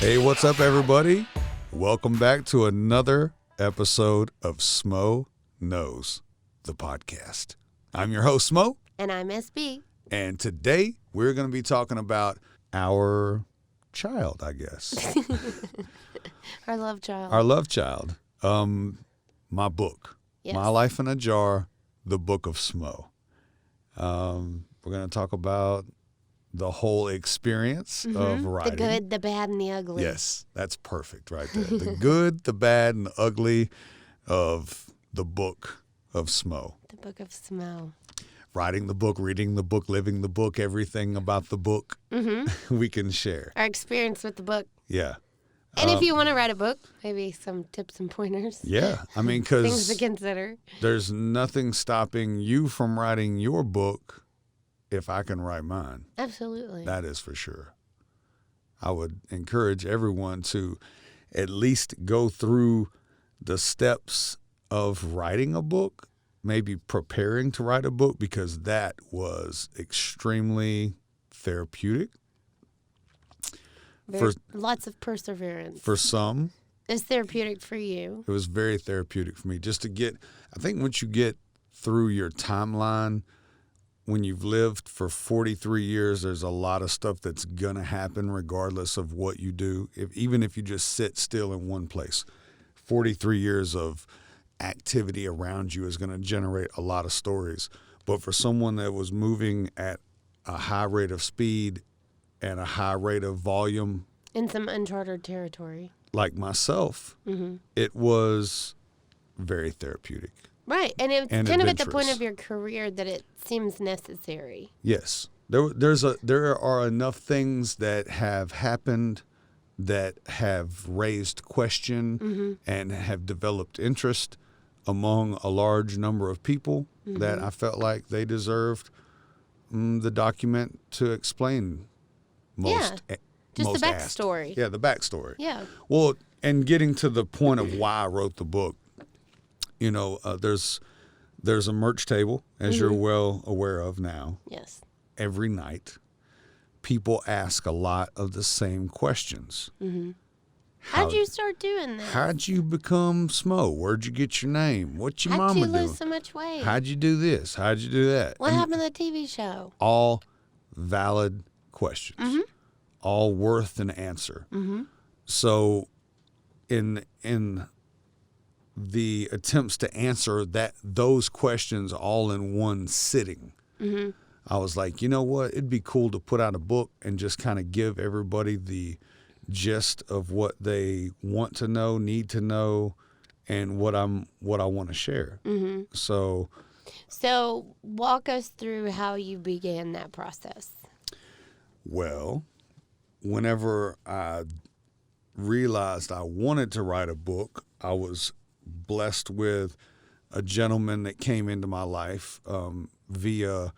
Hey, what's up, everybody? Welcome back to another episode of Smo Knows the Podcast. I'm your host, Smo. And I'm SB. And today we're going to be talking about our child, I guess. Our love child. Our love child. My book. Yes. My Life in a Jar, the Book of Smo. We're going to talk about the whole experience of writing. The good, the bad, and the ugly. Yes, that's perfect right there. The good, the bad, and the ugly of the Book of Smo. The Book of Smo. Writing the book, reading the book, living the book, everything about the book we can share. Our experience with the book. Yeah. And if you want to write a book, maybe some tips and pointers. Yeah. I mean, because things to consider. There's nothing stopping you from writing your book if I can write mine. Absolutely. That is for sure. I would encourage everyone to at least go through the steps of writing a book, maybe preparing to write a book, because that was extremely therapeutic. Lots of perseverance. For some. It's therapeutic for you. It was very therapeutic for me just to get, I think once you get through your timeline, when you've lived for 43 years, there's a lot of stuff that's going to happen regardless of what you do. Even if you just sit still in one place, 43 years of activity around you is going to generate a lot of stories. But for someone that was moving at a high rate of speed and a high rate of volume, in some uncharted territory, like myself, it was very therapeutic. Right, and it's and kind of at the point adventurous. of your career that it seems necessary. Yes, there are enough things that have happened that have raised question and have developed interest among a large number of people that I felt like they deserved the document to explain most. Just most the asked. backstory. Yeah, the backstory. Yeah. Well, and getting to the point of why I wrote the book, you know, there's a merch table, as you're well aware of now. Yes. Every night, people ask a lot of the same questions. How'd you start doing this? How'd you become Smo? Where'd you get your name? What's your How'd mama you do? lose so much weight? How'd you do this? How'd you do that? What And happened to the TV show? all valid questions, all worth an answer. So in the attempts to answer those questions all in one sitting, I was like, you know what? It'd be cool to put out a book and just kind of give everybody the gist of what they want to know, need to know, and what I want to share. So walk us through how you began that process. Well, whenever I realized I wanted to write a book, I was blessed with a gentleman that came into my life via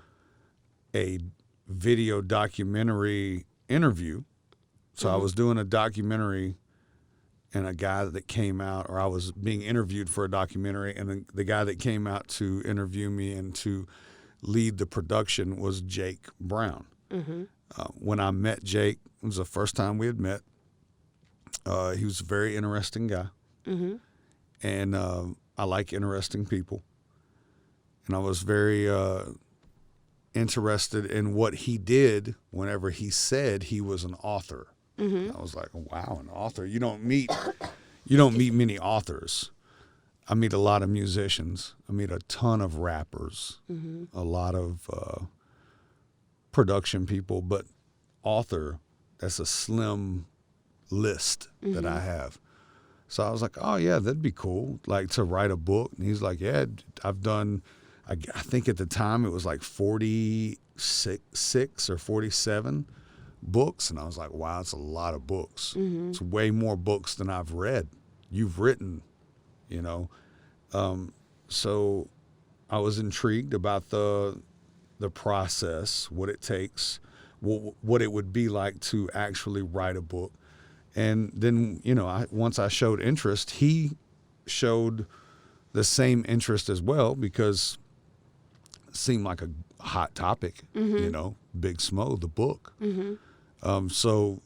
a video documentary interview. So I was doing a documentary, and a guy that came out, or I was being interviewed for a documentary, and the guy that came out to interview me and to lead the production was Jake Brown. When I met Jake, it was the first time we had met. He was a very interesting guy, and I like interesting people. And I was very interested in what he did whenever he said he was an author. I was like, wow, an author. You don't meet many authors. I meet a lot of musicians. I meet a ton of rappers, a lot of production people, but author, that's a slim list that I have. So I was like, oh yeah, that'd be cool, like to write a book. And he's like, yeah, I've done, I think at the time it was like 46 or 47 books. And I was like, wow, it's a lot of books. It's way more books than I've read. You've written, you know. So I was intrigued about the process, what it takes, what it would be like to actually write a book. And then, you know, once I showed interest, he showed the same interest as well, because it seemed like a hot topic, you know, Big Smo, the book. So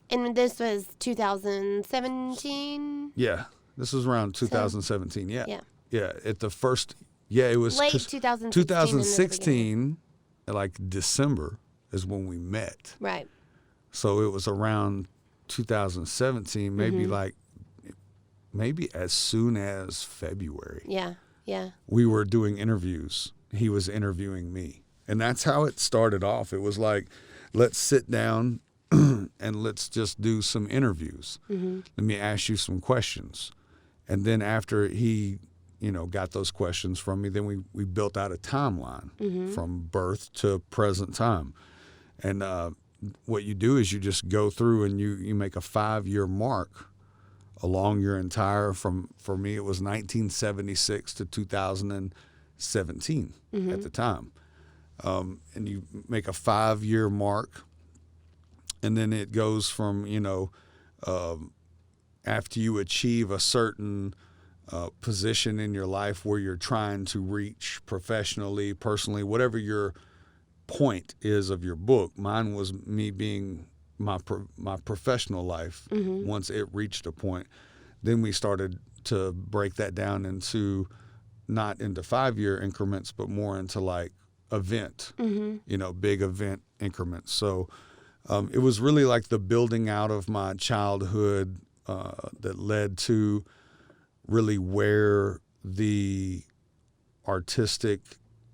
And this was 2017? Yeah. This was around 2017. Yeah. Yeah. Yeah. At the first, yeah, it was Late 2016. 2016, like December is when we met. Right. So it was around 2017, maybe as soon as February. Yeah. Yeah. We were doing interviews. He was interviewing me. And that's how it started off. It was like, let's sit down and let's just do some interviews. Mm-hmm. Let me ask you some questions. And then after he, got those questions from me, then we built out a timeline from birth to present time. And what you do is you just go through and you make a 5-year mark along your entire, for me, it was 1976 to 2017 at the time. And you make a 5-year mark, and then it goes from, after you achieve a certain position in your life where you're trying to reach professionally, personally, whatever your point is of your book. Mine was me being my professional life. Once it reached a point, then we started to break that down into not into 5-year increments, but more into like event, big event increments. So it was really like the building out of my childhood that led to really where the artistic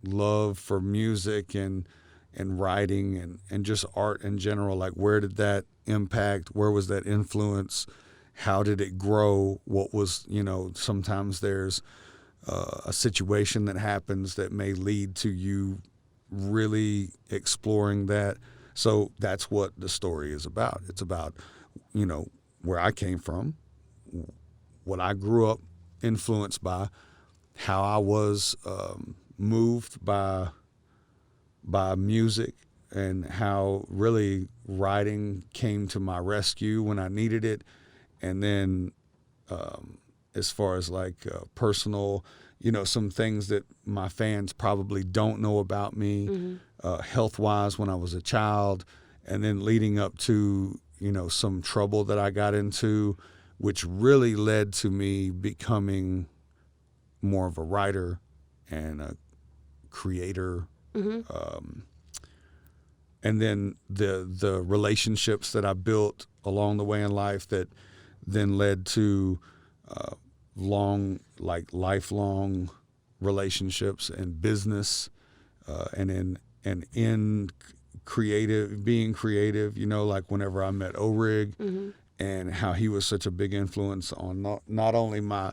love for music and writing and just art in general, like where did that impact, where was that influence, how did it grow, what was, sometimes there's a situation that happens that may lead to you really exploring that. So that's what the story is about. It's about, where I came from, what I grew up influenced by, how I was moved by music, and how really writing came to my rescue when I needed it. And then as far as like personal, some things that my fans probably don't know about me, health-wise when I was a child, and then leading up to, some trouble that I got into, which really led to me becoming more of a writer and a creator. And then the relationships that I built along the way in life that then led to lifelong relationships and business, and in being creative, like whenever I met O-Rig, and how he was such a big influence on not only my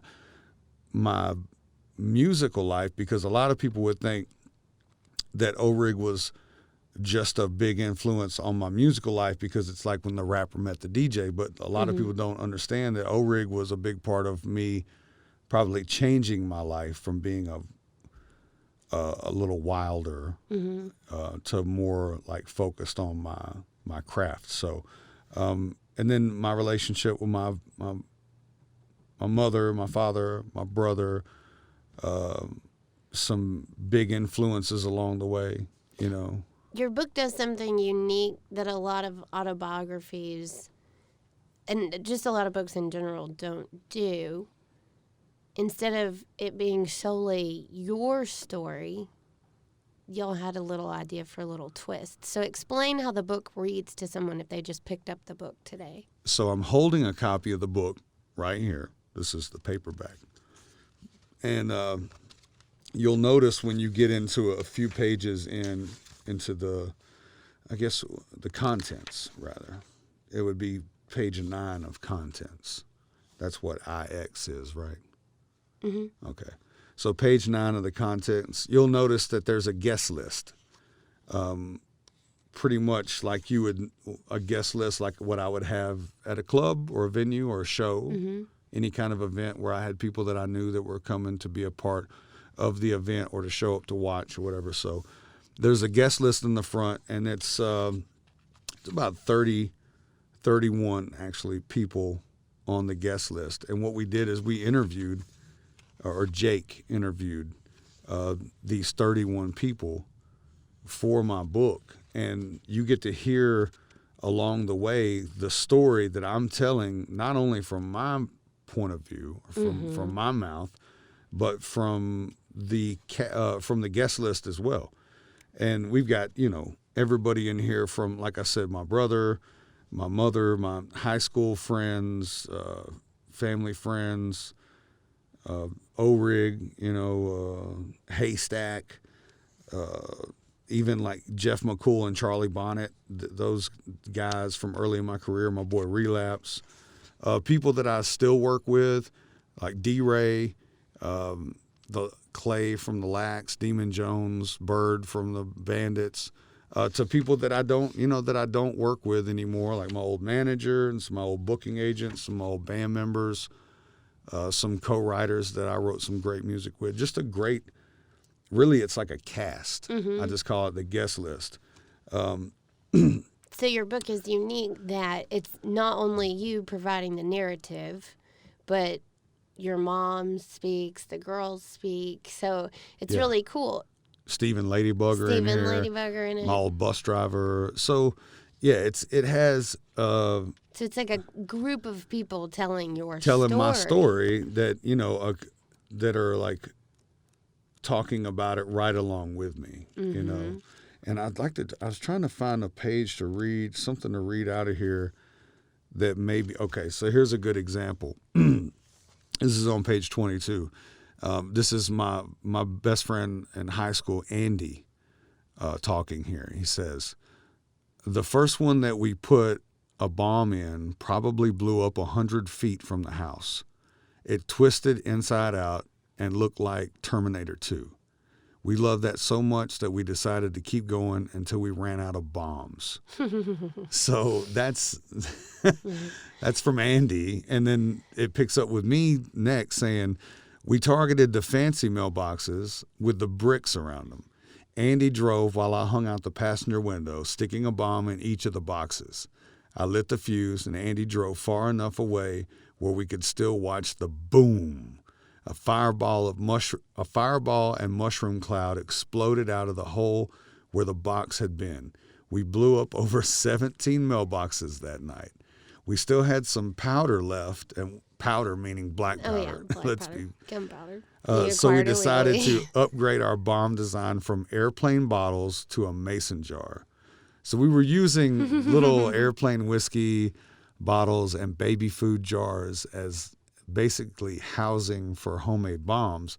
musical life, because a lot of people would think that O-Rig was just a big influence on my musical life because it's like when the rapper met the DJ, but a lot of people don't understand that O-Rig was a big part of me probably changing my life from being a little wilder to more like focused on my craft. So and then my relationship with my mother, my father, my brother, some big influences along the way, Your book does something unique that a lot of autobiographies and just a lot of books in general don't do. Instead of it being solely your story, y'all had a little idea for a little twist. So explain how the book reads to someone if they just picked up the book today. So I'm holding a copy of the book right here. This is the paperback. And you'll notice when you get into a few pages into the contents, rather. It would be page 9 of contents. That's what IX is, right? Okay. So page 9 of the contents, you'll notice that there's a guest list. Pretty much like a guest list like what I would have at a club or a venue or a show, any kind of event where I had people that I knew that were coming to be a part of the event or to show up to watch or whatever. So there's a guest list in the front, and it's about 31 actually people on the guest list. And what we did is we interviewed, or Jake interviewed, these 31 people for my book. And you get to hear along the way, the story that I'm telling, not only from my point of view, from my mouth, but from the guest list as well. And we've got, everybody in here from, like I said, my brother, my mother, my high school friends, family friends, O-Rig, Haystack, even like Jeff McCool and Charlie Bonnet, those guys from early in my career, my boy Relapse, people that I still work with, like D-Ray, the Clay from the Lax, Demon Jones, Bird from the Bandits, to people that I don't work with anymore, like my old manager and some of my old booking agents, some old band members, some co-writers that I wrote some great music with. Just a great, really, it's like a cast. I just call it the guest list. So your book is unique that it's not only you providing the narrative, but your mom speaks, the girls speak. So it's really cool. Stephen Ladybugger in it. My old bus driver. So, yeah, it has. So it's like a group of people telling my story that that are like talking about it right along with me. And I was trying to find a page to read, something to read out of here that maybe. Okay, so here's a good example. This is on page 22. This is my best friend in high school, Andy, talking here. He says, the first one that we put a bomb in probably blew up 100 feet from the house. It twisted inside out and looked like Terminator 2. We loved that so much that we decided to keep going until we ran out of bombs. So that's from Andy. And then it picks up with me next saying, we targeted the fancy mailboxes with the bricks around them. Andy drove while I hung out the passenger window, sticking a bomb in each of the boxes. I lit the fuse, and Andy drove far enough away where we could still watch the boom. A fireball and mushroom cloud exploded out of the hole where the box had been. We blew up over 17 mailboxes that night. We still had some powder left, and powder meaning black powder. Gunpowder. So we decided to upgrade our bomb design from airplane bottles to a mason jar. So we were using little airplane whiskey bottles and baby food jars as basically housing for homemade bombs,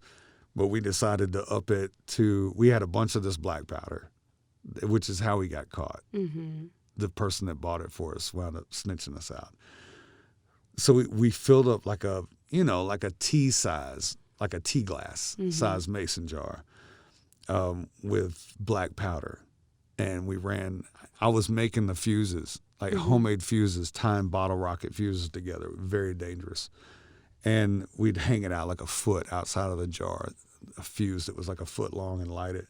but we decided to up it to, we had a bunch of this black powder, which is how we got caught. The person that bought it for us wound up snitching us out. So we filled up like a tea size, like a tea glass size mason jar with black powder. And I was making the fuses, like homemade fuses, tying bottle rocket fuses together, very dangerous. And we'd hang it out like a foot outside of the jar, a fuse that was like a foot long, and light it.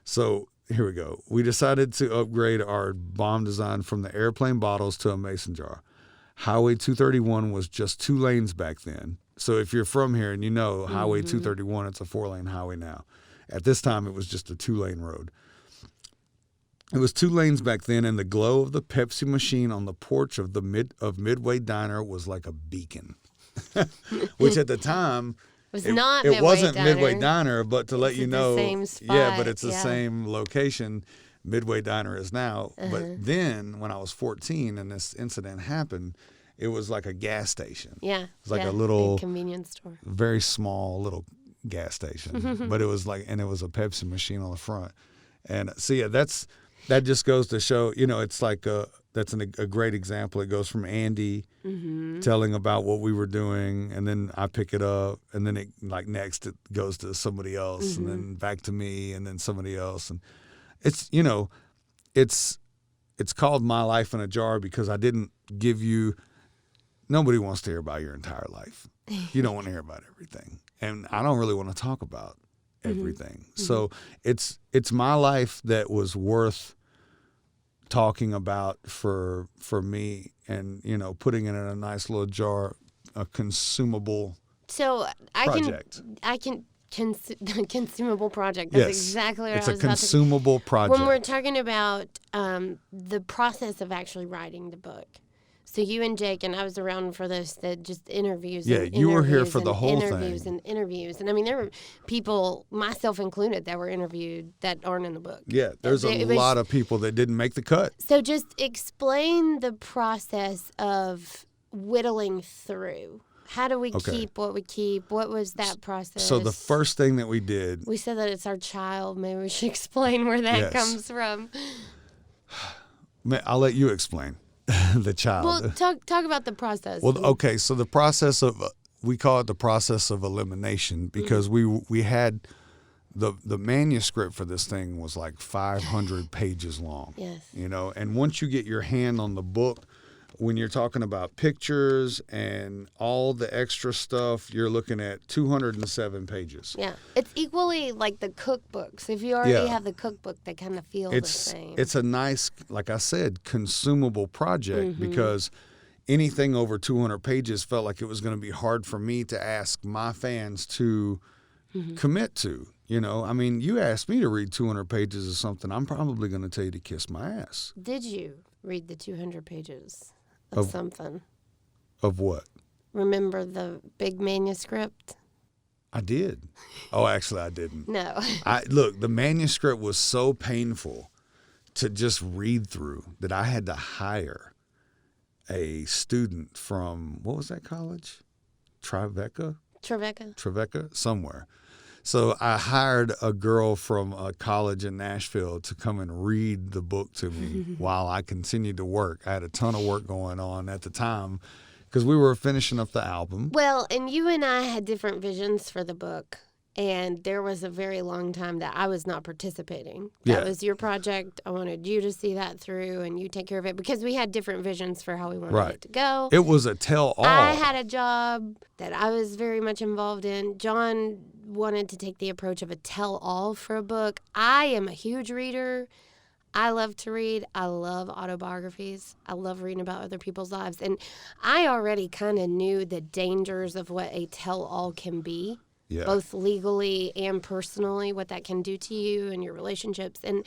So here we go. We decided to upgrade our bomb design from the airplane bottles to a mason jar. Highway 231 was just 2 lanes back then. So if you're from here and Highway 231, it's a 4-lane highway now. At this time, it was just a 2-lane road. It was 2 lanes back then, and the glow of the Pepsi machine on the porch of Midway Diner was like a beacon. Which at the time it wasn't Midway Diner, but to let you know, same spot, but it's the same location Midway Diner is now. But then when I was 14 and this incident happened, it was like a gas station. Yeah, it was like a little convenience store, very small little gas station. But it was and it was a Pepsi machine on the front. And so that just goes to show, it's like that's a great example. It goes from Andy telling about what we were doing, and then I pick it up, and then next it goes to somebody else, and then back to me, and then somebody else. And it's, it's called My Life in a Jar because I didn't give you, nobody wants to hear about your entire life. You don't want to hear about everything. And I don't really want to talk about everything. So it's my life that was worth talking about for me, and putting it in a nice little jar, a consumable so project. I can consumable project. That's exactly what it's I was a consumable project. When we're talking about the process of actually writing the book. So you and Jake, and I was around for this, that just interviews. Yeah, and you were here interviews for the and whole interviews thing. and interviews. And I mean, there were people, myself included, that were interviewed that aren't in the book. Yeah, there's a lot of people that didn't make the cut. So just explain the process of whittling through. How do we keep what we keep? What was that process? So the first thing that we did... We said that it's our child. Maybe we should explain where that comes from. I'll let you explain the child. Well, talk about the process. Well, okay, so the process of... we call it the process of elimination because we had... The manuscript for this thing was like 500 pages long. Yes. You know, and once you get your hand on the book... when you're talking about pictures and all the extra stuff, you're looking at 207 pages. Yeah. It's equally like the cookbooks. If you already have the cookbook, they kind of feel the same. It's a nice, like I said, consumable project because anything over 200 pages felt like it was going to be hard for me to ask my fans to commit to. You know, I mean, you asked me to read 200 pages of something, I'm probably going to tell you to kiss my ass. Did you read the 200 pages? Of something. Of what? Remember the big manuscript? I did. Oh, actually, I didn't. No. Look, the manuscript was so painful to just read through that I had to hire a student from, what was that college? Trevecca, somewhere. So I hired a girl from a college in Nashville to come and read the book to me while I continued to work. I had a ton of work going on at the time because we were finishing up the album. Well, and you and I had different visions for the book. And there was a very long time that I was not participating. That was your project. I wanted you to see that through and you take care of it because we had different visions for how we wanted it to go. It was a tell-all. I had a job that I was very much involved in. John wanted to take the approach of a tell-all for a book. I am a huge reader. I love to read. I love autobiographies. I love reading about other people's lives. And I already kind of knew the dangers of what a tell-all can be. Yeah. Both legally and personally, what that can do to you and your relationships. And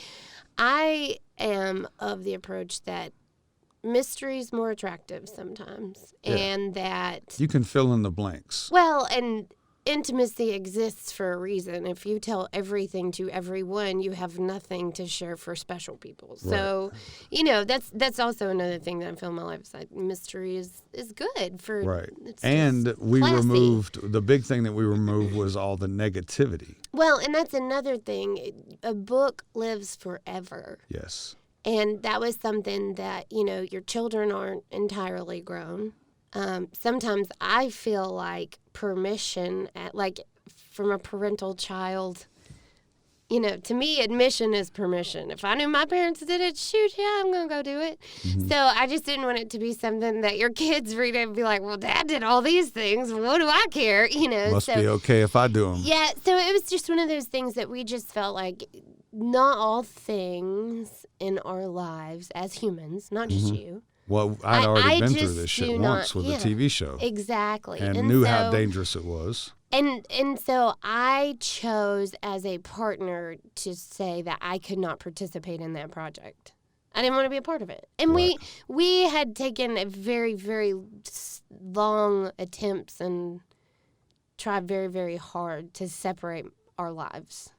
I am of the approach that mystery is more attractive sometimes. Yeah. And that... you can fill in the blanks. Well, and intimacy exists for a reason. If you tell everything to everyone, you have nothing to share for special people. Right. So, you know, that's also another thing that I feel in my life is like mystery is good for right. And we classy. Removed the big thing that we removed was all the negativity. Well, and that's another thing. A book lives forever. Yes. And that was something that, you know, your children aren't entirely grown. Sometimes I feel like permission, like from a parental child, you know, to me, admission is permission. If I knew my parents did it, shoot, yeah, I'm going to go do it. Mm-hmm. So I just didn't want it to be something that your kids read and be like, well, Dad did all these things. What do I care? You know, must be okay if I do them. Yeah. So it was just one of those things that we just felt like not all things in our lives as humans, not just you. Well, I'd already been through this shit once with a TV show. Exactly. And knew how dangerous it was. And so I chose as a partner to say that I could not participate in that project. I didn't want to be a part of it. And we had taken a very, very long attempts and tried very, very hard to separate our lives.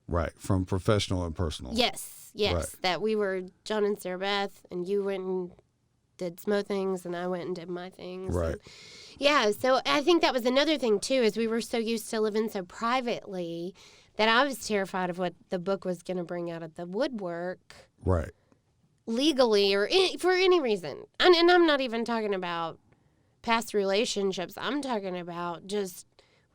Right, from professional and personal. Yes, right. That we were John and Sarah Beth, and you went and did Smo things, and I went and did my things. Right. And, yeah, so I think that was another thing, too, is we were so used to living so privately that I was terrified of what the book was going to bring out of the woodwork. Right. Legally or for any reason. And I'm not even talking about past relationships. I'm talking about just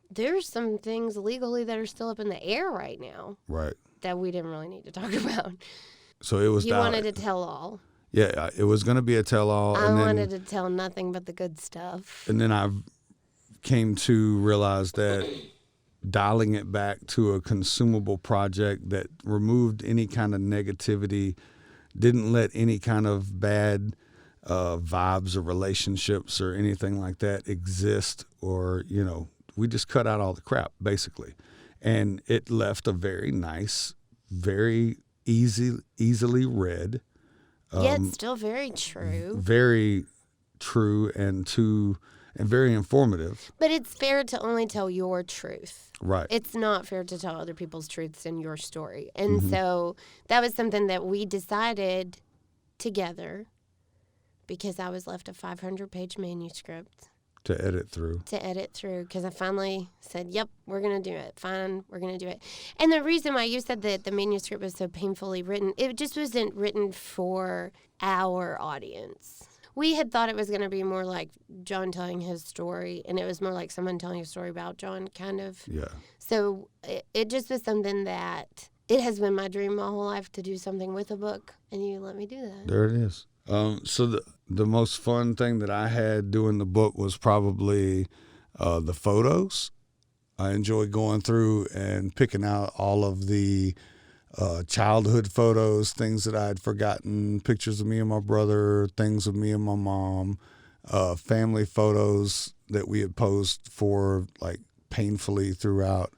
there's some things legally that are still up in the air right now. Right. That we didn't really need to talk about. So it was... you wanted to tell all. Yeah, it was going to be a tell-all. I wanted to tell nothing but the good stuff. And then I came to realize that dialing it back to a consumable project that removed any kind of negativity, didn't let any kind of bad vibes or relationships or anything like that exist, or, you know, we just cut out all the crap, basically. And it left a very nice, very easily read. Yeah, it's still very true. Very true and very informative. But it's fair to only tell your truth. Right. It's not fair to tell other people's truths in your story. And so that was something that we decided together because I was left a 500-page manuscript. To edit through. Because I finally said, yep, we're going to do it. Fine, we're going to do it. And the reason why you said that the manuscript was so painfully written, it just wasn't written for our audience. We had thought it was going to be more like John telling his story, and it was more like someone telling a story about John, kind of. Yeah. So it just was something that it has been my dream my whole life to do something with a book, and you let me do that. There it is. So the most fun thing that I had doing the book was probably the photos. I enjoyed going through and picking out all of the childhood photos, things that I had forgotten, pictures of me and my brother, things of me and my mom, family photos that we had posed for like painfully throughout,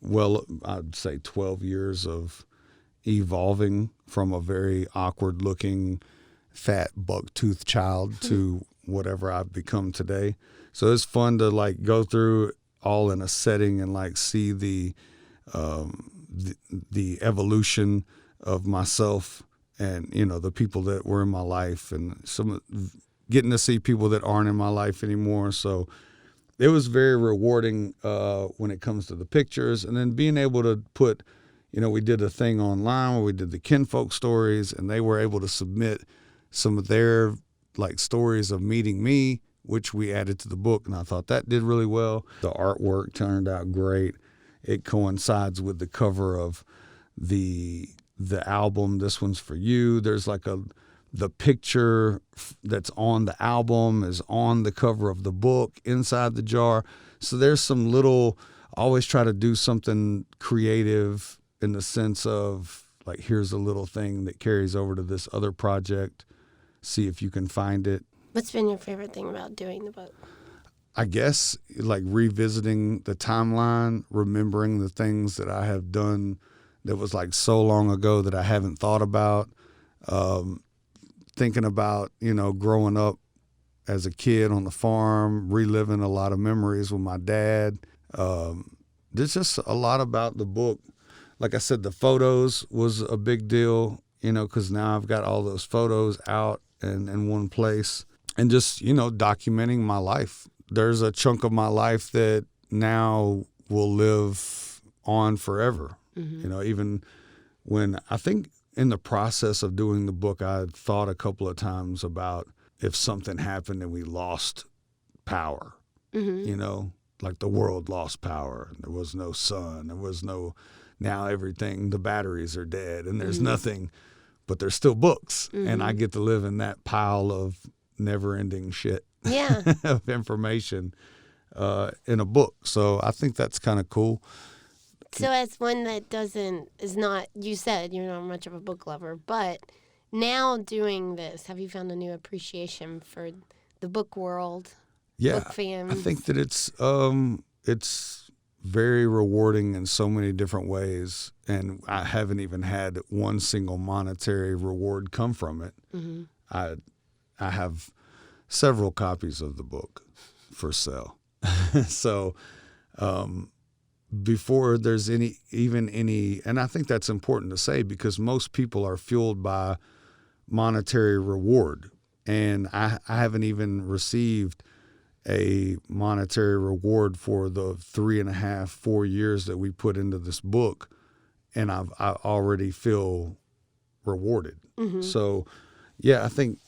well, I'd say 12 years of evolving from a very awkward looking fat buck-toothed child to whatever I've become today. So it's fun to like go through all in a setting and like see the evolution of myself and, you know, the people that were in my life and getting to see people that aren't in my life anymore. So it was very rewarding when it comes to the pictures, and then being able to put, you know, we did a thing online where we did the kinfolk stories, and they were able to submit some of their like stories of meeting me, which we added to the book, and I thought that did really well. The artwork turned out great. It coincides with the cover of the album. This one's for you. There's like the picture that's on the album is on the cover of the book inside the jar. So there's some little, always try to do something creative in the sense of like, here's a little thing that carries over to this other project. See if you can find it. What's been your favorite thing about doing the book? I guess like revisiting the timeline, remembering the things that I have done that was like so long ago that I haven't thought about, thinking about, you know, growing up as a kid on the farm, reliving a lot of memories with my dad. There's just a lot about the book. Like I said, the photos was a big deal, you know, because now I've got all those photos out and in one place and just, you know, documenting my life. There's a chunk of my life that now will live on forever. You know, even when I think in the process of doing the book, I had thought a couple of times about if something happened and we lost power, you know, like the world lost power. There was no sun. There was no, now everything, the batteries are dead and there's nothing, but there's still books. And I get to live in that pile of never-ending shit. Yeah. Of information in a book. So I think that's kind of cool. So as one that is not, you said you're not much of a book lover, but now doing this, have you found a new appreciation for the book world, book fans? I think that it's very rewarding in so many different ways, and I haven't even had one single monetary reward come from it. I have several copies of the book for sale. So before there's any, and I think that's important to say because most people are fueled by monetary reward. And I haven't even received a monetary reward for the 3.5, 4 years that we put into this book. And I already feel rewarded. So yeah, I think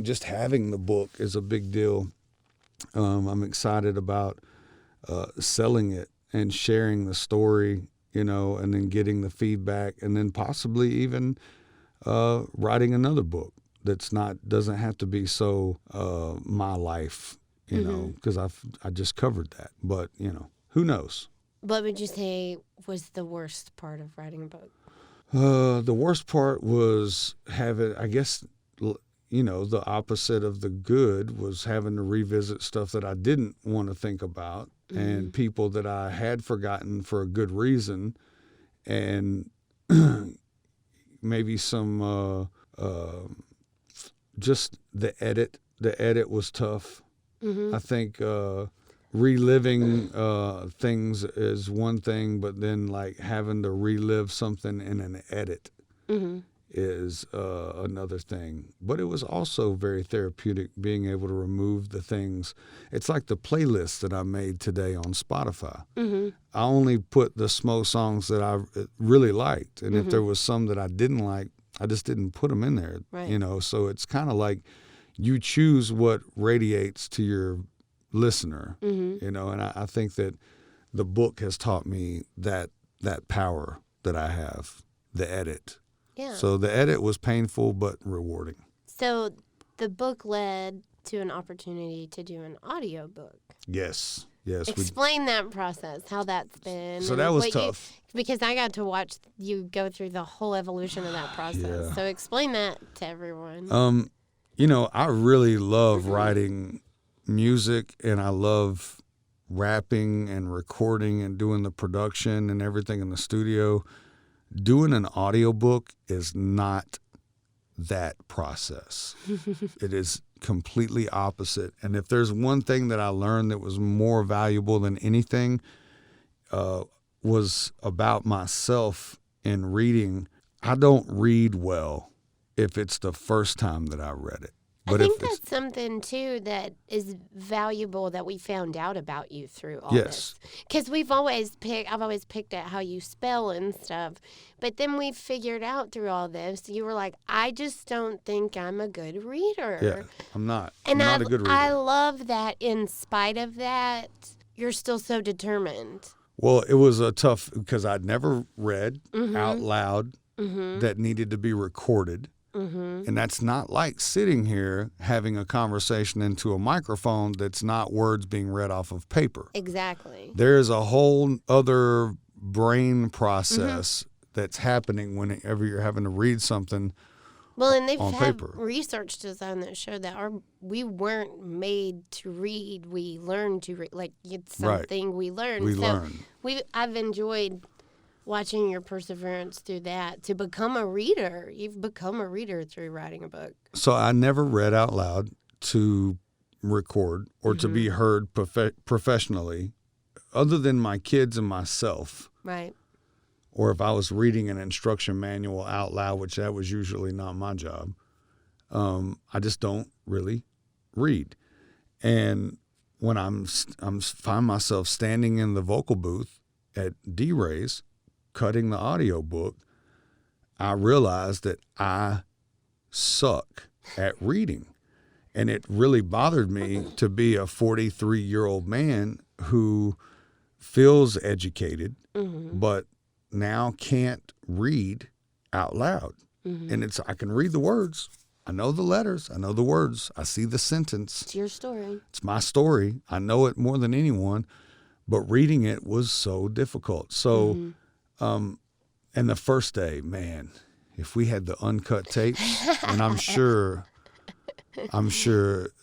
just having the book is a big deal. I'm excited about selling it and sharing the story, you know, and then getting the feedback, and then possibly even writing another book doesn't have to be so my life, you know, because I just covered that. But you know, who knows? What would you say was the worst part of writing a book? The worst part was having, I guess, you know, the opposite of the good was having to revisit stuff that I didn't want to think about and people that I had forgotten for a good reason, and maybe some just the edit. The edit was tough. I think reliving things is one thing, but then like having to relive something in an edit is another thing. But it was also very therapeutic being able to remove the things. It's like the playlist that I made today on Spotify. I only put the Smo songs that I really liked, and if there was some that I didn't like, I just didn't put them in there. Right. You know, so it's kind of like you choose what radiates to your listener. You know, and I think that the book has taught me that power that I have, the edit. Yeah. So the edit was painful but rewarding. So the book led to an opportunity to do an audiobook. Yes. Explain that process, how that's been. So that was tough. Because I got to watch you go through the whole evolution of that process. Yeah. So explain that to everyone. You know, I really love writing music, and I love rapping and recording and doing the production and everything in the studio. Doing an audiobook is not that process. It is completely opposite. And if there's one thing that I learned that was more valuable than anything, was about myself in reading. I don't read well if it's the first time that I read it. But I think that's something, too, that is valuable that we found out about you through all this. Because I've always picked at how you spell and stuff. But then we figured out through all this, you were like, I just don't think I'm a good reader. Yeah, I'm not. I'm not a good reader. I love that in spite of that, you're still so determined. Well, it was a tough, because I'd never read out loud that needed to be recorded. And that's not like sitting here having a conversation into a microphone that's not words being read off of paper. Exactly. There's a whole other brain process that's happening whenever you're having to read something well, and they've had paper. Research done that showed that we weren't made to read. We learned to read. Like, it's something we learned. I've enjoyed watching your perseverance through that to become a reader. You've become a reader through writing a book. So I never read out loud to record or to be heard professionally, other than my kids and myself. Right. Or if I was reading an instruction manual out loud, which that was usually not my job. I just don't really read. And when I find myself standing in the vocal booth at D-Ray's, cutting the audio book, I realized that I suck at reading. And it really bothered me to be a 43-year-old man who feels educated, but now can't read out loud. And I can read the words. I know the letters. I know the words. I see the sentence. It's your story. It's my story. I know it more than anyone, but reading it was so difficult. So, and the first day, man, if we had the uncut tapes, and I'm sure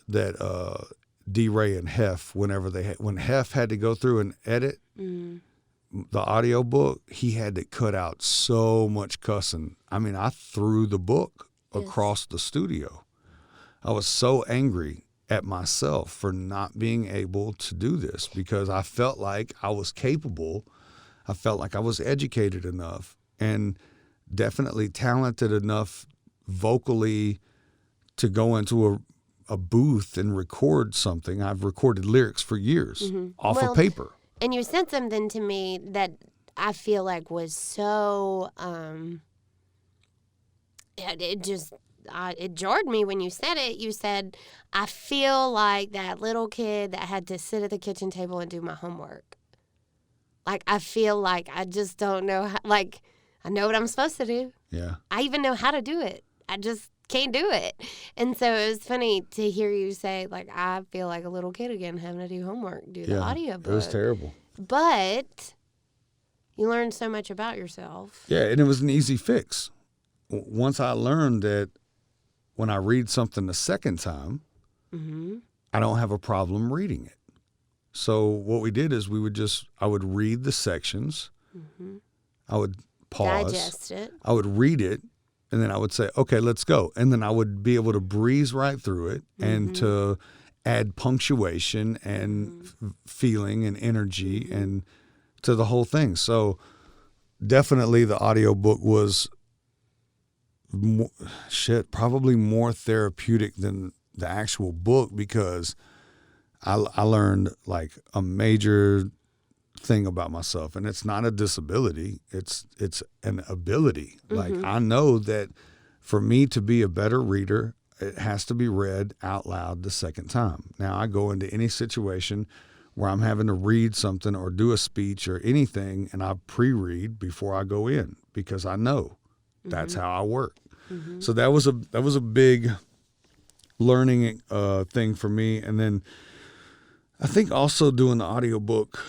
that D-Ray and Hef, when Hef had to go through and edit the audio book, he had to cut out so much cussing. I mean, I threw the book across the studio. I was so angry at myself for not being able to do this because I felt like I was capable. I felt like I was educated enough and definitely talented enough vocally to go into a booth and record something. I've recorded lyrics for years off of paper. And you said something to me that I feel like was so, it jarred me when you said it. You said, I feel like that little kid that had to sit at the kitchen table and do my homework. Like, I feel like I just don't know how, like, I know what I'm supposed to do. Yeah. I even know how to do it. I just can't do it. And so it was funny to hear you say, like, I feel like a little kid again having to do homework, do the audiobook. It was terrible. But you learned so much about yourself. Yeah, and it was an easy fix. Once I learned that when I read something the second time, I don't have a problem reading it. So what we did is I would read the sections. I would pause. Digest it. I would read it, and then I would say, okay, let's go. And then I would be able to breeze right through it and to add punctuation and feeling and energy and to the whole thing. So definitely the audiobook was probably more therapeutic than the actual book, because I learned like a major thing about myself, and it's not a disability, it's an ability. Like, I know that for me to be a better reader, it has to be read out loud the second time. Now I go into any situation where I'm having to read something or do a speech or anything, and I pre-read before I go in, because I know that's how I work. So that was a big learning thing for me. And then I think also doing the audiobook,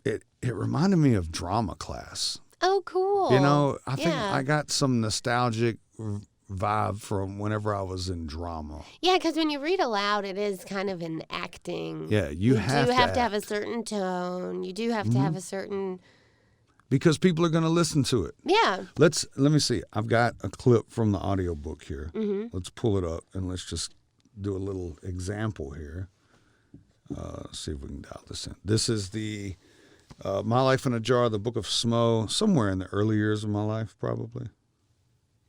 it reminded me of drama class. Oh, cool. You know, I think I got some nostalgic vibe from whenever I was in drama. Yeah, because when you read aloud, it is kind of an acting. Yeah, you have to have a certain tone. You do have to have a certain... Because people are going to listen to it. Yeah. Let me see. I've got a clip from the audiobook here. Let's pull it up, and let's just do a little example here. See if we can dial this in. This is the My Life in a Jar, the Book of Smo, somewhere in the early years of my life, probably.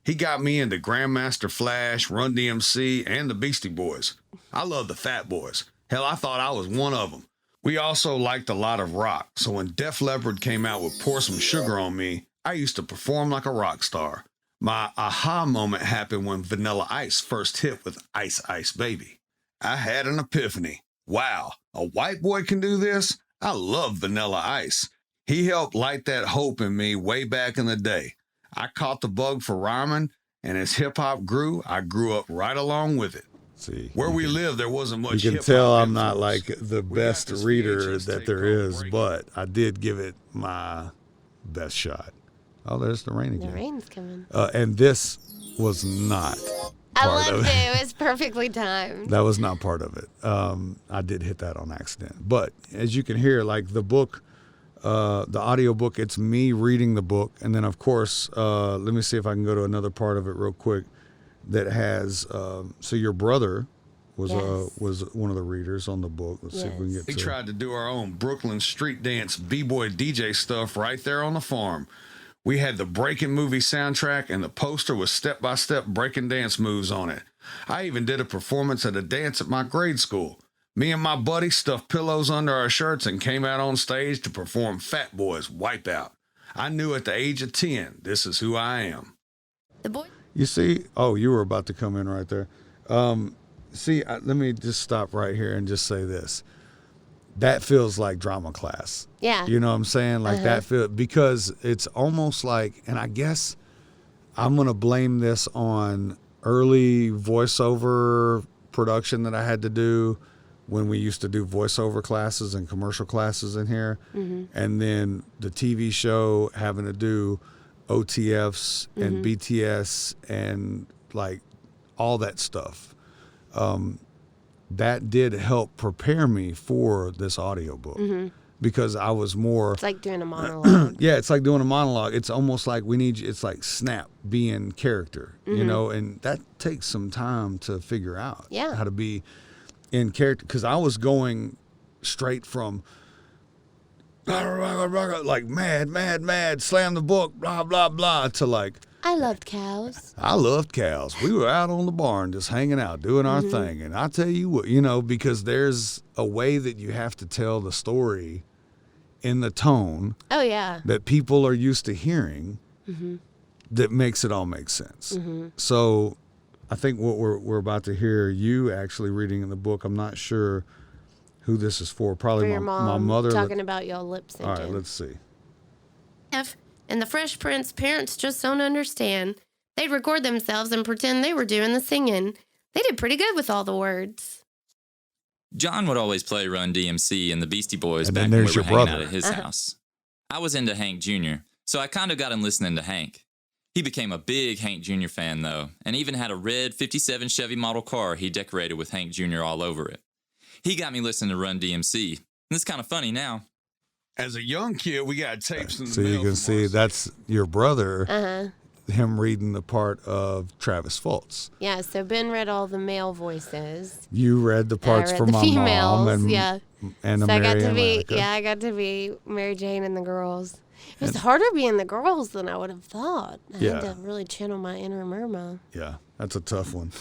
He got me into Grandmaster Flash, Run DMC, and the Beastie Boys. I love the Fat Boys. Hell, I thought I was one of them. We also liked a lot of rock, so when Def Leppard came out with Pour Some Sugar on Me, I used to perform like a rock star. My aha moment happened when Vanilla Ice first hit with Ice Ice Baby. I had an epiphany. Wow, a white boy can do this? I love Vanilla Ice. He helped light that hope in me way back in the day. I caught the bug for rhyming, and as hip-hop grew, I grew up right along with it. See, where we live, there wasn't much hip-hop. You can tell I'm not like the best reader that there is, but I did give it my best shot. Oh, there's the rain again. The rain's coming. And this was not part of it. It was perfectly timed. That was not part of it. I did hit that on accident. But as you can hear, like the book, the audiobook, it's me reading the book. And then, of course, let me see if I can go to another part of it real quick that has, so your brother was one of the readers on the book. Let's see if we can get to it. We tried to do our own Brooklyn street dance, b-boy DJ stuff right there on the farm. We had the Breaking movie soundtrack, and the poster was step-by-step breaking dance moves on it. I even did a performance at a dance at my grade school. Me and my buddy stuffed pillows under our shirts and came out on stage to perform Fat Boy's Wipeout. I knew at the age of 10, this is who I am. The boy. You see, you were about to come in right there. Let me just stop right here and just say this. That feels like drama class. Yeah. You know what I'm saying? Like because it's almost like, and I guess I'm going to blame this on early voiceover production that I had to do when we used to do voiceover classes and commercial classes in here. And then the TV show having to do OTFs and BTS and like all that stuff. That did help prepare me for this audiobook because I was more... It's like doing a monologue. Yeah, it's like doing a monologue. It's almost like it's like Snap, be in character, you know, and that takes some time to figure out how to be in character, because I was going straight from like mad, slam the book, blah, blah, blah, to like... I loved cows. We were out on the barn just hanging out, doing our thing. And I tell you what, you know, because there's a way that you have to tell the story in the tone that people are used to hearing that makes it all make sense. So I think what we're about to hear you actually reading in the book, I'm not sure who this is for. Probably for your mom, my mother. Talking about y'all lip syncing. All right, let's see. And the Fresh Prince parents just don't understand. They'd record themselves and pretend they were doing the singing. They did pretty good with all the words. John would always play Run DMC and the Beastie Boys and back when we were hanging brother. out at his house. I was into Hank Jr., so I kind of got him listening to Hank. He became a big Hank Jr. fan, though, and even had a red 57 Chevy model car he decorated with Hank Jr. all over it. He got me listening to Run DMC. And it's kind of funny now. As a young kid, we got tapes in the So mail you can Uh-huh. see that's your brother, him reading the part of Travis Fultz. Yeah, so Ben read all the male voices. You read the parts I read for the my females, mom and yeah. and So I got Mary to and be, Lanica. I got to be Mary Jane and the girls. It was harder being the girls than I would have thought. I Yeah. had to really channel my inner Myrma. Yeah, that's a tough one.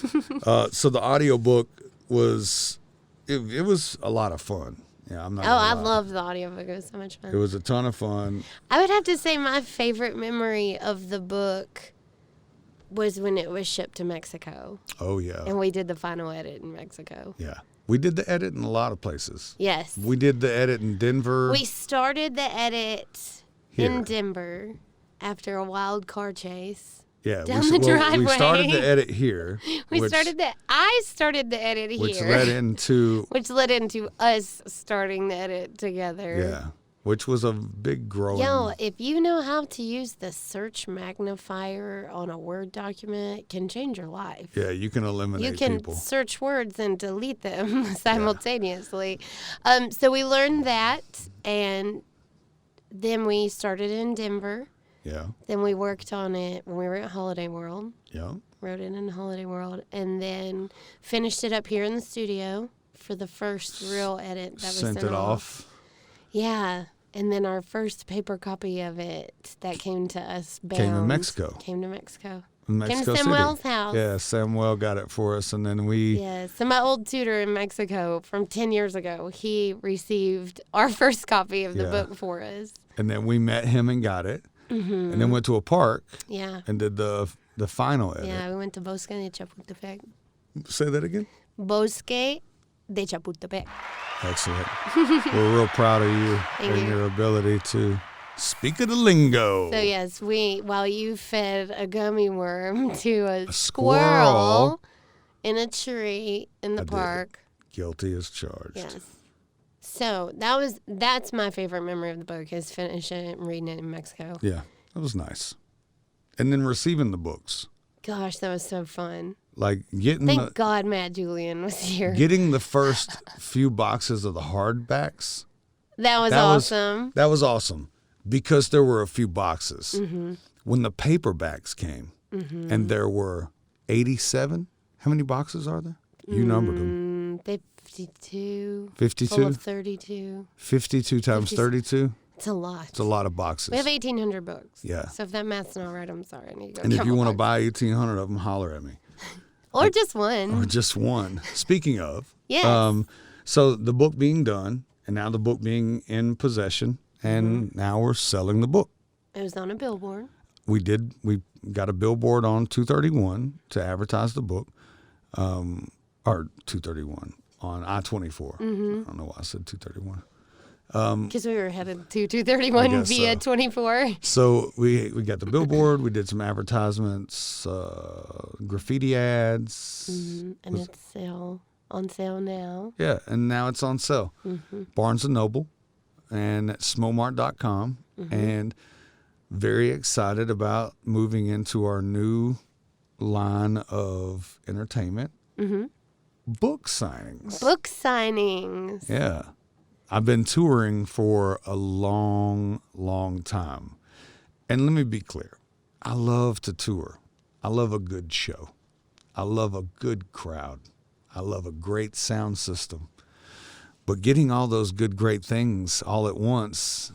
So the audiobook was, it was a lot of fun. Yeah, I'm not. Oh, gonna I lie. love the audiobook. It was so much fun. It was a ton of fun. I would have to say my favorite memory of the book was when it was shipped to Mexico. Oh yeah, And we did the final edit in Mexico. yeah. We did the edit in a lot of places. Yes. We did the edit in Denver. We started the edit Here. in Denver after a wild car chase. yeah, down we, the we driveway. started the edit here. I which started the edit here. which led into which led into us starting the edit together. yeah, which was a big growing. Yo, if you know how to use the search magnifier on a Word document, it can change your life. Yeah, you can eliminate You can people. search words and delete them simultaneously. So we learned that, and then we started in Denver. Yeah, Then we worked on it when we were at Holiday World. yeah. Wrote it in Holiday World, and then finished it up here in the studio for the first real edit that was Sent it off. Yeah, and then our first paper copy of it that came to us bound. Came to Mexico. Came to Mexico. In Mexico Came to City. Samuel's house. Yeah, Samuel got it for us, and then we. Yeah, so my old tutor in Mexico from 10 years ago, he received our first copy of the Yeah. book for us. And then we met him and got it, and then went to a park Yeah. and did the final edit. Yeah, we went to Bosque de Chapultepec. Say that again. Bosque de Chapultepec. Excellent. We're real proud of you Thank and you. your ability to speak of the lingo. So yes, while you fed a gummy worm to a squirrel. squirrel in a tree in the I did. park. Guilty as charged. Yes. So that's my favorite memory of the book is finishing it and reading it in Mexico. Yeah, that was nice. And then receiving the books, Gosh, that was so fun. like getting Thank God Matt Julian was here. getting the first few boxes of the hardbacks. That was That was- awesome. That was awesome because there were a few boxes. Mm-hmm. When the paperbacks came, and there were 87. How many boxes are there? You numbered them. 52. 52? Full of 32. 52 times 50. 32. It's a lot. It's a lot of boxes. We have 1,800 books. Yeah. So if that math's not right, I'm sorry. I need to go And get if you more want to books. buy 1,800 of them, holler at me. Or just one. Or just one. Speaking of, Yes. so the book being done, and now the book being in possession, and Mm-hmm. now we're selling the book. It was on a billboard. We got a billboard on 231 to advertise the book, or 231 on I-24. Mm-hmm. I don't know why I said 231. Because we were headed to 231 guess via so. 24. So we got the billboard. We did some advertisements, graffiti ads. And it's on sale now. Yeah, and now it's on sale. Barnes & Noble and at smomart.com. And very excited about moving into our new line of entertainment. Book signings. Book signings. Yeah. I've been touring for a long, long time. And let me be clear. I love to tour. I love a good show. I love a good crowd. I love a great sound system. But getting all those good, great things all at once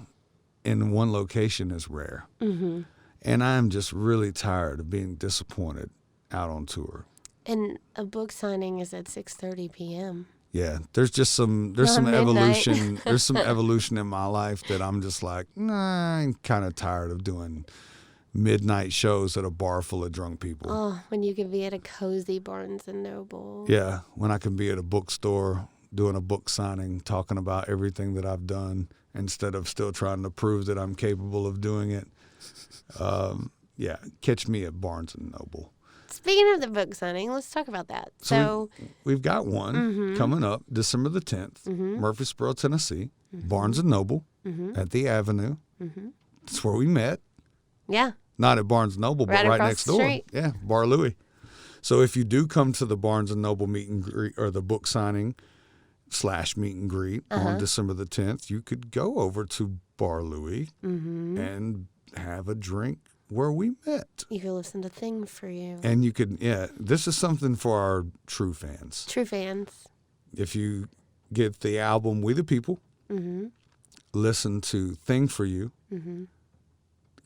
in one location is rare. And I'm just really tired of being disappointed out on tour. And a book signing is at 6:30 p.m. Yeah, there's some Not midnight. evolution. There's some evolution in my life that I'm just like, nah, I'm kind of tired of doing midnight shows at a bar full of drunk people. Oh, when you could be at a cozy Barnes and Noble. Yeah, when I can be at a bookstore doing a book signing, talking about everything that I've done instead of still trying to prove that I'm capable of doing it. Yeah, catch me at Barnes and Noble. Speaking of the book signing, let's talk about that. So, We've got one coming up December the 10th, Murfreesboro, Tennessee, Barnes and Noble at the Avenue. That's where we met. yeah. Not at Barnes and Noble, but Right right across next the door. street. Yeah, Bar Louie. So if you do come to the Barnes and Noble meet and greet or the book signing, /meet and greet on December the 10th, you could go over to Bar Louie and have a drink where we met. You could listen to Thing for You. And you could, this is something for our true fans. True fans. If you get the album We the People, listen to Thing for You,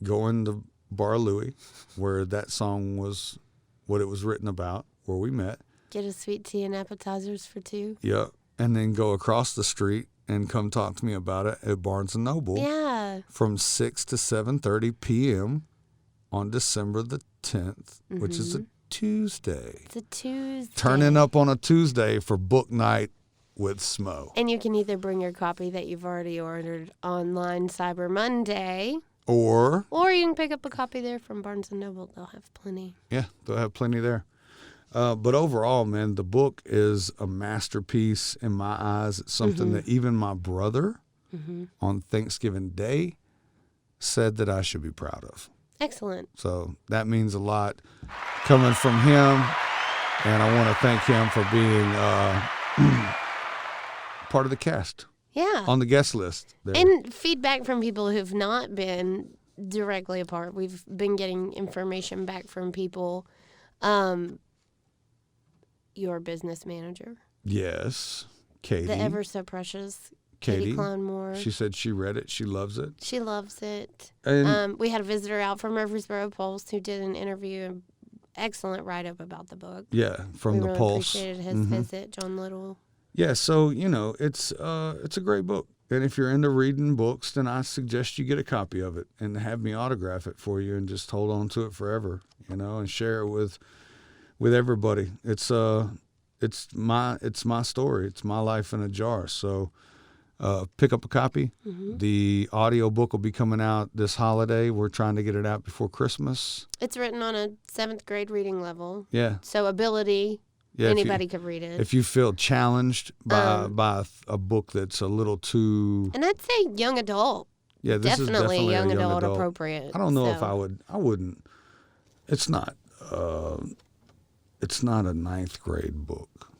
go into Bar Louie, where that song was what it was written about, where we met. Get a sweet tea and appetizers for $2. Yep. And then go across the street and come talk to me about it at Barnes & Noble. Yeah. From 6 to 7:30 p.m. on December the 10th, which is a Tuesday. It's a Tuesday. Turning up on a Tuesday for book night with Smo. And you can either bring your copy that you've already ordered online Cyber Monday, or you can pick up a copy there from Barnes & Noble. They'll have plenty. Yeah, they'll have plenty there. But overall, man, the book is a masterpiece in my eyes. It's something that even my brother on Thanksgiving Day said that I should be proud of. Excellent. So that means a lot coming from him, and I want to thank him for being part of the cast. Yeah. On the guest list there. And feedback from people who've not been directly a part. We've been getting information back from people. Your business manager. Yes. Katie. The ever so precious Katie Clownmore. She said she read it. She loves it. She loves it. And we had a visitor out from Murfreesboro Pulse who did an interview, an excellent write-up about the book. Yeah, from the really Pulse. Appreciated his visit, John Little. Yeah, so, it's a great book. And if you're into reading books, then I suggest you get a copy of it and have me autograph it for you and just hold on to it forever, and share it with everybody. It's my story. It's my life in a jar. So pick up a copy. The audio book will be coming out this holiday. We're trying to get it out before Christmas. It's written on a 7th grade reading level. Yeah. So ability, anybody could read it. If you feel challenged by a book that's a little too... And I'd say young adult. Yeah, this is definitely young a young adult adult appropriate. I don't know if I wouldn't. It's not. It's not a 9th grade book.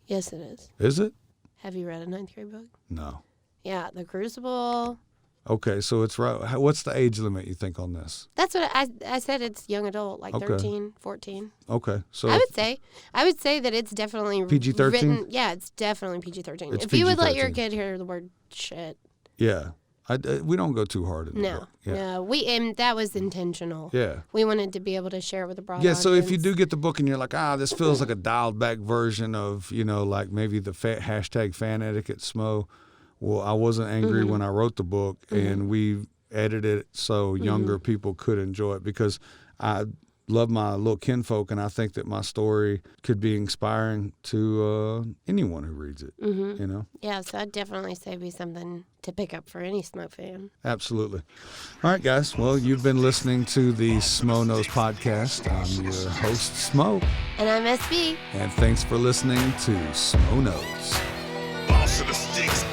Yes, it is. Is it? Have you read a 9th grade book? No. Yeah, The Crucible. Okay, so it's right. What's the age limit you think on this? That's what I said. It's young adult, like 13, 14. Okay, so I would say that it's definitely PG-13? written. Yeah, it's definitely PG-13. It's If you would let PG-13. your kid hear the word shit. Yeah, we don't go too hard in the No, book. Yeah. no, and that was intentional. Yeah. We wanted to be able to share it with a broad Yeah, audience. so if you do get the book and you're like, this feels like a dialed back version of, like maybe the hashtag fan etiquette Smo. Well, I wasn't angry when I wrote the book, and we edited it so younger people could enjoy it, because I love my little kinfolk, and I think that my story could be inspiring to anyone who reads it, Yeah, so I'd definitely say be something to pick up for any Smo fan. Absolutely. All right, guys. Well, you've been listening to the Smo Knows Podcast. I'm your host, Smo. And I'm SB. And thanks for listening to Smo Knows. Boss of the sticks.